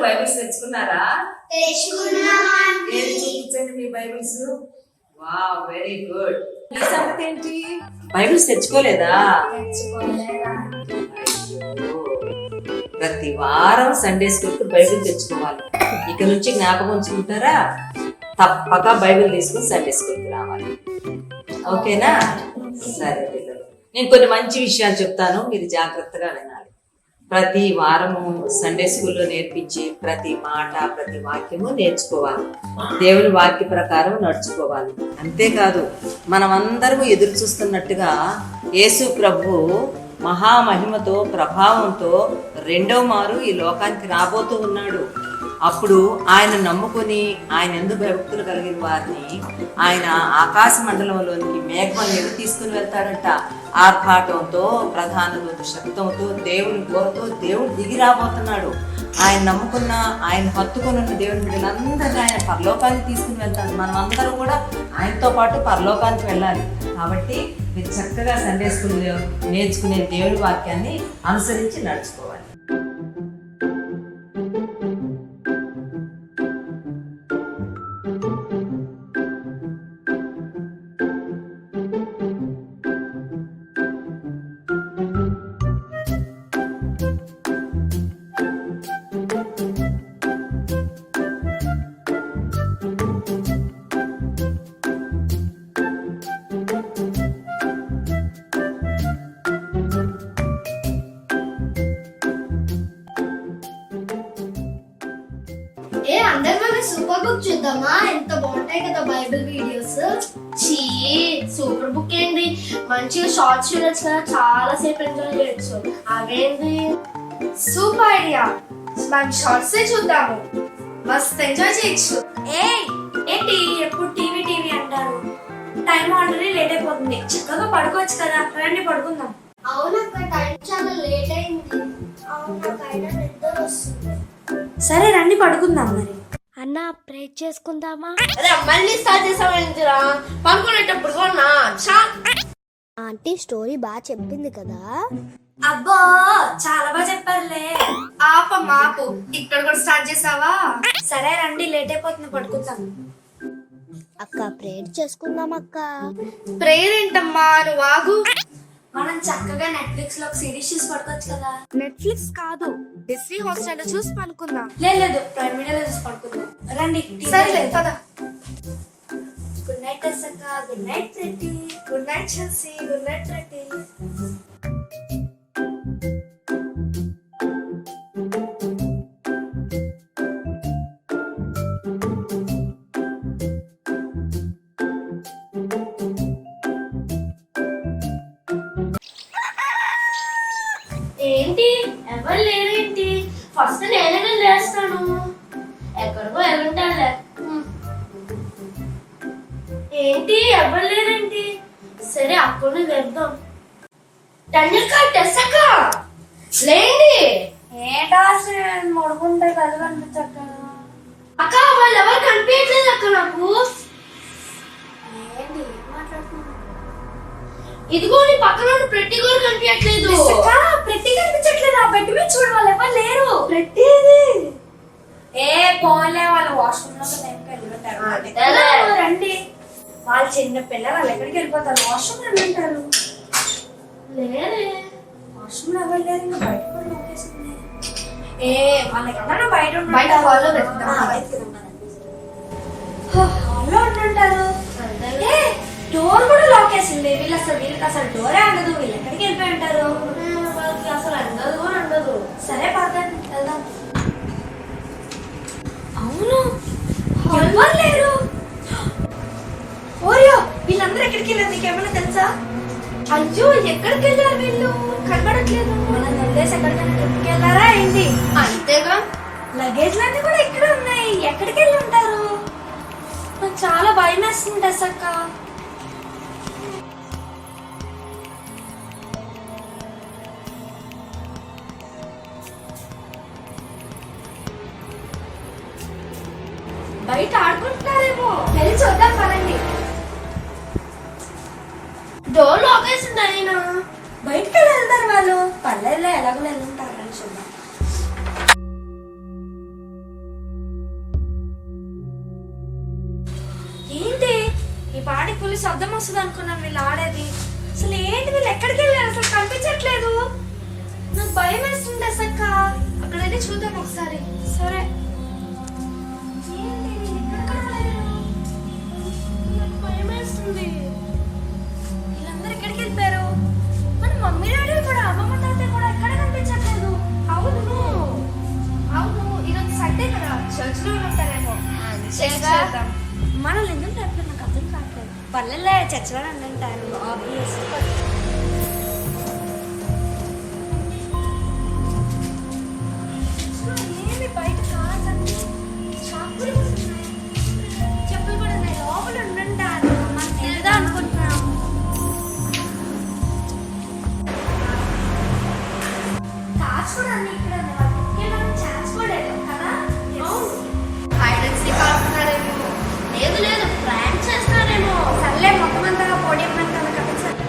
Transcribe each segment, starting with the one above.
Bibles తెచ్చుకున్నారా? చూపించండి మీ Bibles. Wow, very good. ఈ సంగతి ఏంటి, బైబిల్స్ తెచ్చుకోలేదా? ప్రతి వారం సండే స్కూల్ కు బైబిల్ తెచ్చుకోవాలి. ఇక నుంచి జ్ఞాపకం ఉంచుకుంటారా? తప్పక బైబిల్ తీసుకుని సండే స్కూల్ కి రావాలి. ఓకేనా? సరే పిల్లలు, నేను కొన్ని మంచి విషయాలు చెప్తాను, మీరు జాగ్రత్తగా వినాలి. ప్రతి వారము సండే స్కూల్లో నేర్పించి ప్రతి మాట ప్రతి వాక్యము నేర్చుకోవాలి. దేవుని వాక్య ప్రకారం నడుచుకోవాలి. అంతేకాదు, మనమందరము ఎదురు చూస్తున్నట్టుగా యేసు ప్రభు మహామహిమతో ప్రభావంతో రెండవ మారు ఈ లోకానికి రాబోతూ ఉన్నాడు. అప్పుడు ఆయన నమ్ముకొని ఆయన యందు భక్తులు కలిగిన వారిని ఆయన ఆకాశ మండలంలోనికి మేఘం మీద తీసుకుని వెళ్తాడంట. ఆర్భాటంతో, ప్రధాన శబ్దంతో, దేవుని గోరతో దేవుడు దిగి రాబోతున్నాడు. ఆయన నమ్ముకున్న, ఆయన హత్తుకుని ఉన్న దేవుని బిడ్డలందరినీ ఆయన పరలోకానికి తీసుకుని వెళ్తాడు. మనం అందరూ కూడా ఆయనతో పాటు పరలోకానికి వెళ్ళాలి. కాబట్టి మీరు చక్కగా సండే స్కూల్లో నేర్చుకునే దేవుని వాక్యాన్ని అనుసరించి నడుచుకోవాలి. సూపర్ బుక్ చూద్దామా? ఎంత బాగుంటాయి కదా బైబిల్ వీడియోస్. చీ, సూపర్ బుక్ ఏంటి, మంచిగా షార్ట్స్ చూడొచ్చు కదా, చాలా సేపు ఎంజాయ్ చేయొచ్చు. అవేంటి, సూపర్ ఐడియా, మనం షార్ట్స్ చూద్దాము, మస్త్ ఎంజాయ్ చేయొచ్చు. ఏంటి ఎప్పుడు టీవీ టీవీ అంటారు? టైం ఆల్రెడీ లేట్ అయిపోతుంది, చక్కగా పడుకోవచ్చు కదా. రండి పడుకుందాం. అవునక్క, టైం చాలా లేట్ అయింది. అవునకైనా నిద్ర వస్తుంది. సరే రండి పడుకుందాం. మరి అన్న, ప్రే చేసుకుందామా? అరే మళ్ళీ స్టార్ట్ చేసావేంటిరా? పడుకునేటప్పుడు కొన్నా ఆంటీ స్టోరీ బాగా చెప్పింది కదా. అబ్బో, చాలా బాగా చెప్పారులే. ఆపు, ఇక్కడ కూడా స్టార్ట్ చేసావా? సరే రండి, లేట్ అయిపోతుంది, పడుకుందాం. అక్క, ప్రేయర్ చేసుకుందాం. అక్క, ప్రేయర్ ఏంటమ్మా, నువ్వు ఆగు. మనం చక్కగా నెట్ఫ్లిక్స్ లో సిరీస్ చూసి పడుకోవచ్చు కదా. నెట్ఫ్లిక్స్ కాదు, డిస్నీ హాట్స్టార్ లో చూసి పనుకుందాం. లేదు, ప్రైమ్ మీడియాలో చూసి పడుకుందాం. రండి. సరే పద. గుడ్ నైట్ అసక్క, good night pretty, good night Chelsea, good night pretty. ఏంటి, ఎవరు లేరేంటి? ఫస్ట్ నేనే లేస్తాను. ఎక్కడికో వెళ్ళుంటానులే. ఏంటి, ఎవరు లేరేంటి? సరే, అక్కడిని లేద్దాం. టన్యక్క, టెస్సక్క, లేండి. ఏంటా మొడుకుంటే కళ్ళు కనిపించక్క. అక్క, వాళ్ళు ఎవరు కనిపించట్లేదు అక్క నాకు. ఏంటి మాట్లాడుతున్నా? ఇదిగో నీ పక్కన ప్రతి కూడా కనిపించట్లేదు. ప్రతి కనిపించట్లేదు. ఆ బెడ్ మీద చూడు, వాళ్ళు ఎవరు లేరు. ప్రతి పోలే, వాళ్ళు వాష్రూమ్ లో రండి. వాళ్ళు చిన్న పిల్ల, వాళ్ళు ఎక్కడికి వెళ్ళిపోతారు? వాష్రూమ్ లో ఉంటారు. లేరే, వాష్రూమ్ లో ఎవరు లేరు. ఇంకా బయట కూడా లోకేసింది. వాళ్ళెక్కడన్నా బయట హాల్లో హాల్లో ఉంటుంటారు. డోర్ కూడా లాక్ వేసింది. వీళ్ళకి అసలు డోరే ఉండదు. వీళ్ళు ఎక్కడికి వెళ్ళిపోయి ఉంటారు? సరే పదండి వెళ్దాం. అవును ఎవరు లేరు. ఓరియో వీళ్ళందరూ ఎక్కడికి వెళ్ళారు నీకేమైనా తెలుసా? అయ్యో ఎక్కడికి వెళ్ళారు వీళ్ళు? కనబడట్లేదు. మనం వదిలేసి ఎక్కడికైనా ట్రిప్కి వెళ్ళారా ఏంటి? అంతేగా. లగేజ్లన్నీ కూడా ఇక్కడ ఉన్నాయి. ఎక్కడికి వెళ్ళి ఉంటారు? నాకు చాలా భయం వేస్తుంది అసక్క. బయట ఆడుకుంటున్నారేమో, వెళ్ళి చూద్దాం పదండి. డోర్ లాక్ వేసింది అయినా. బయటకు వెళ్ళి వెళ్తారు వాళ్ళు. పల్లెల్లో ఎలాగో వెళ్తుంటారు అని చూద్దాం. ఏంటి ఈ పాటికి పులి శబ్దం వస్తుంది అనుకున్నాను. వీళ్ళు ఆడేది అసలు ఏంటి? వీళ్ళు ఎక్కడికి వెళ్ళారు? అసలు కనిపించట్లేదు. నాకు భయం వేస్తుంది అసక్క. అక్కడ వెళ్ళి చూద్దాం ఒకసారి. సరే ఏంటి వీళ్ళు ఎక్కడ లేరు? నాకు భయం వేస్తుంది. వీళ్ళందరూ ఎక్కడికి వెళ్ళిపోయారు? మన మమ్మీ డాడీ కూడా, అమ్మమ్మ తాతయ్య కూడా ఎక్కడ కనిపించట్లేదు. అవును అవును ఈరోజు సండే కదా, చర్చ్ లో ఉంటారేమో. చేద్దాం. మనల్ని ఎందుకు అంటారు నాకు అర్థం కావట్లేదు. పల్లెల్లో చర్చలో అంటారు ఆబ్వియస్. ఏమి బయట కాదండి, షాపులు కూడా ఉన్నాయి, చెప్పులు కూడా ఉన్నాయి. లోపల ఉండంటారు. మనం వెళ్దాం అనుకుంటున్నాం. కార్స్ కూడా అన్ని ఇక్కడ ఉన్నాయి. ఛాన్స్ కూడా లేదు కదా. హైడ్ అండ్ సీక్ ఆడుతున్నారేమో. లేదు లేదు, ప్రాంక్ చేస్తున్నారేమో. సర్లే మొత్తం అంతా పోడియం వెనకాల కనిపించాలి.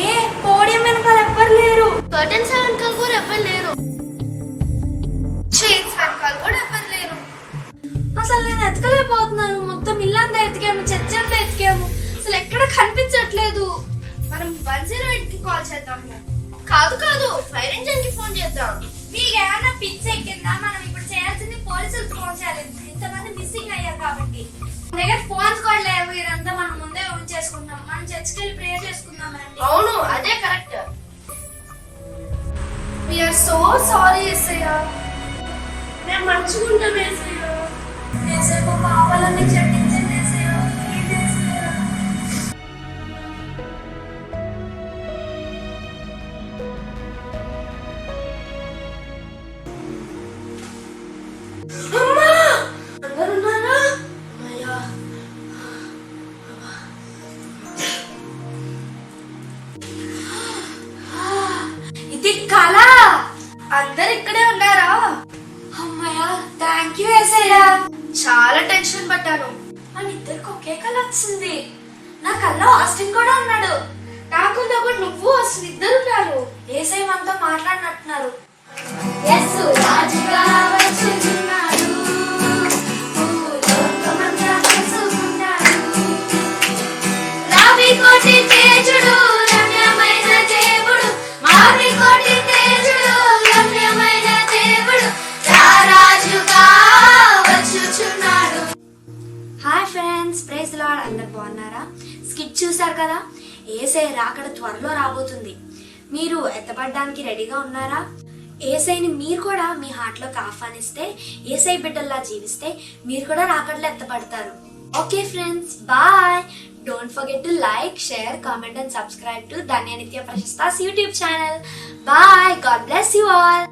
ఏ పోడియం వెనకాల ఎవ్వరు లేరు. కర్టన్స్ వెనకాల కూడా ఎవ్వరు లేరు. చైన్స్ వెనకాల కూడా ఎవ్వరు లేరు. అసలు నేను ఎతకలేకపోతున్నాను. మొత్తం ఇల్లంతా ఎతికాము, చర్చ్ అంతా ఎతికాము, అసలు ఎక్కడ కనిపించట్లేదు. మనం 108 కి కాల్ చేద్దాము. కాదు కాదు, ఫైర్ ఇంజిన్ కి ఫోన్ చేద్దాం. మీకు ఏమైనా పిచ్చి ఎక్కిందా? మనం ఇప్పుడు చేయాల్సింది పోలీసులకు ఫోన్ చేయాలి. ఇంతమంది మిస్సింగ్ అయ్యారు కాబట్టి. మన దగ్గర ఫోన్స్ కూడా లేవు. ఇదంతా మనం ముందే ఉంచేసుకుంటాం. మనం చర్చికి వెళ్ళి ప్రేయర్ చేసుకుందాం అండి. అవును, అదే correct. We are so sorry, Yesaya. మేము మంచుకుంటాం వేసయ్య. Yesaya, మా పాపాలన్నీ క్షమించండి Yesaya. Please Yesaya. అమ్మా! అందరూ ఉన్నారా? అయ్యా, ఇది కళ. అందరు ఇక్కడే ఉన్నారా? అమ్మయ్యా, థ్యాంక్ యూ యేసయ్యా. చాలా టెన్షన్ పడ్డాను. మన ఇద్దరికి ఒకే కళ వచ్చింది. నా కళ్ళలో ఆస్టిన్ కూడా ఉన్నాడు. నాకు పాటు నువ్వు అసలు ఇద్దరు ఉన్నారు. యేసయ్య మనతో మాట్లాడినట్టున్నారు. యేసు రాజుగా వచ్చుచున్నాడు. భూలోకమంతా తెలుసుకున్నాడు. రావి కోటి తేజుడు, రమ్యమైన దేవుడు. మావి కోటి తేజుడు, రమ్యమైన దేవుడు. రారాజుగా వచ్చుచున్నాడు. Hi friends, praise Lord. అందరు బాగున్నారా? స్కిట్ చూసారు కదా. యేసయ్య రాకడ త్వరలో రాబోతుంది. మీరు ఎత్తపడడానికి రెడీగా ఉన్నారా? యేసయ్యని మీరు కూడా మీ హార్ట్లోకి ఆహ్వానిస్తే, యేసయ్య బిడ్డల్లా జీవిస్తే మీరు కూడా రాకడలో ఎత్తపడతారు. Okay friends, bye. Don't forget to like, share, comment and subscribe to Dhanya Nitya Prashastas YouTube channel. Bye. God bless you all.